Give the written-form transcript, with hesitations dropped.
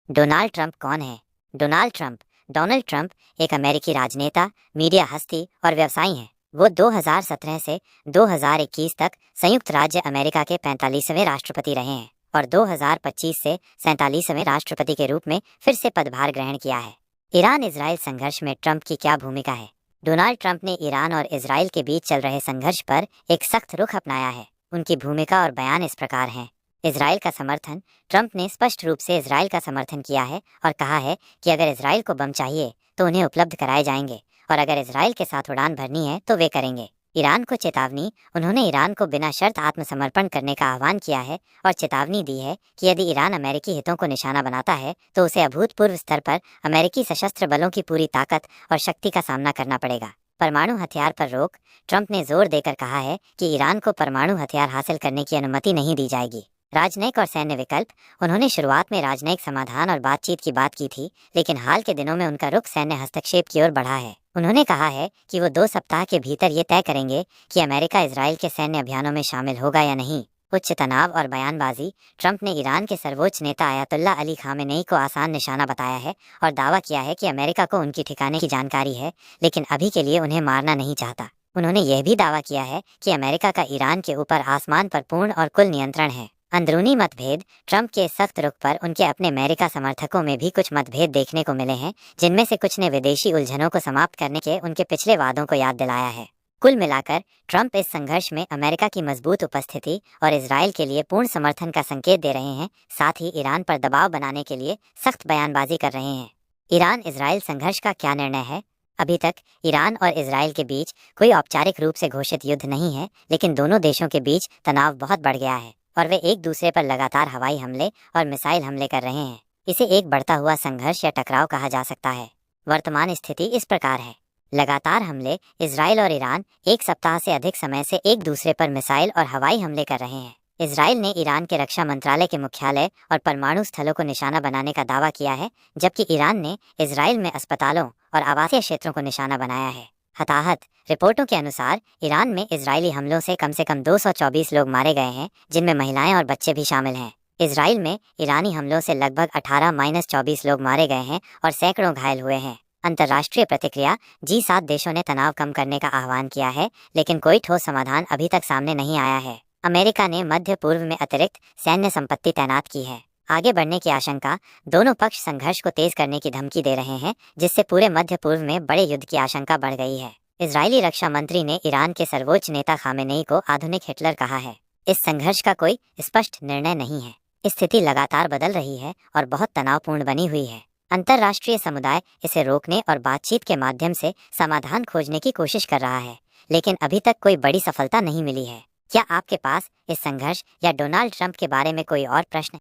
Donald Trump कौन है? Donald Trump एक अमेरिकी राजनेता, मीडिया हस्ती और व्यवसायी हैं। वो 2017 से 2021 तक संयुक्त राज्य अमेरिका के 45वें राष्ट्रपति रहे हैं और 2025 से 47वें राष्ट्रपति के रूप में फिर से पदभार ग्रहण किया है। ईरान इजराइल संघर्ष में ट्रंप की क्या भूमिका है? डोनाल्ड ट्रंप ने ईरान और इजराइल के बीच चल रहे संघर्ष पर एक सख्त रुख अपनाया है। उनकी भूमिका और बयान इस प्रकार हैं। इजराइल का समर्थन। ट्रंप ने स्पष्ट रूप से इजराइल का समर्थन किया है और कहा है कि अगर इजराइल को बम चाहिए तो उन्हें उपलब्ध कराए जाएंगे और अगर इजराइल के साथ उड़ान भरनी है तो वे करेंगे। ईरान को चेतावनी। उन्होंने ईरान को बिना शर्त आत्मसमर्पण करने का आह्वान किया है और चेतावनी दी है कि यदि ईरान अमेरिकी हितों को निशाना बनाता है तो उसे अभूतपूर्व स्तर पर अमेरिकी सशस्त्र बलों की पूरी ताकत और शक्ति का सामना करना पड़ेगा। परमाणु हथियार पर रोक। ट्रंप ने जोर देकर कहा है कि ईरान को परमाणु हथियार हासिल करने की अनुमति नहीं दी जाएगी। राजनयिक और सैन्य विकल्प। उन्होंने शुरुआत में राजनयिक समाधान और बातचीत की बात की थी, लेकिन हाल के दिनों में उनका रुख सैन्य हस्तक्षेप की ओर बढ़ा है। उन्होंने कहा है कि वो 2 सप्ताह के भीतर ये तय करेंगे कि अमेरिका इजराइल के सैन्य अभियानों में शामिल होगा या नहीं। उच्च तनाव और बयानबाजी। ट्रंप ने ईरान के सर्वोच्च नेता अयातुल्ला अली खामेनेई को आसान निशाना बताया है और दावा किया है कि अमेरिका को उनकी ठिकाने की जानकारी है, लेकिन अभी के लिए उन्हें मारना नहीं चाहता। उन्होंने यह भी दावा किया है कि अमेरिका का ईरान के ऊपर आसमान पर पूर्ण और कुल नियंत्रण है। अंदरूनी मतभेद। ट्रंप के सख्त रुख पर उनके अपने अमेरिका समर्थकों में भी कुछ मतभेद देखने को मिले हैं, जिनमें से कुछ ने विदेशी उलझनों को समाप्त करने के उनके पिछले वादों को याद दिलाया है। कुल मिलाकर ट्रंप इस संघर्ष में अमेरिका की मजबूत उपस्थिति और इजराइल के लिए पूर्ण समर्थन का संकेत दे रहे हैं, साथ ही ईरान पर दबाव बनाने के लिए सख्त बयानबाजी कर रहे हैं। ईरान इजराइल संघर्ष का क्या निर्णय है? अभी तक ईरान और इजराइल के बीच कोई औपचारिक रूप से घोषित युद्ध नहीं है, लेकिन दोनों देशों के बीच तनाव बहुत बढ़ गया है और वे एक दूसरे पर लगातार हवाई हमले और मिसाइल हमले कर रहे हैं। इसे एक बढ़ता हुआ संघर्ष या टकराव कहा जा सकता है। वर्तमान स्थिति इस प्रकार है। लगातार हमले। इजराइल और ईरान एक सप्ताह से अधिक समय से एक दूसरे पर मिसाइल और हवाई हमले कर रहे हैं। इजराइल ने ईरान के रक्षा मंत्रालय के मुख्यालय और परमाणु स्थलों को निशाना बनाने का दावा किया है, जबकि ईरान ने इजराइल में अस्पतालों और आवासीय क्षेत्रों को निशाना बनाया है। हताहत। रिपोर्टों के अनुसार ईरान में इजरायली हमलों से कम 224 लोग मारे गए हैं, जिनमें महिलाएं और बच्चे भी शामिल हैं। इजराइल में ईरानी हमलों से लगभग 18-24 लोग मारे गए हैं और सैकड़ों घायल हुए हैं। अंतर्राष्ट्रीय प्रतिक्रिया। G7 देशों ने तनाव कम करने का आह्वान किया है, लेकिन कोई ठोस समाधान अभी तक सामने नहीं आया है। अमेरिका ने मध्य पूर्व में अतिरिक्त सैन्य संपत्ति तैनात की है। आगे बढ़ने की आशंका। दोनों पक्ष संघर्ष को तेज करने की धमकी दे रहे हैं, जिससे पूरे मध्य पूर्व में बड़े युद्ध की आशंका बढ़ गई है। इजरायली रक्षा मंत्री ने ईरान के सर्वोच्च नेता खामेनेई को आधुनिक हिटलर कहा है। इस संघर्ष का कोई स्पष्ट निर्णय नहीं है। स्थिति लगातार बदल रही है और बहुत तनावपूर्ण बनी हुई है। अंतर्राष्ट्रीय समुदाय इसे रोकने और बातचीत के माध्यम से समाधान खोजने की कोशिश कर रहा है, लेकिन अभी तक कोई बड़ी सफलता नहीं मिली है। क्या आपके पास इस संघर्ष या डोनाल्ड ट्रंप के बारे में कोई और प्रश्न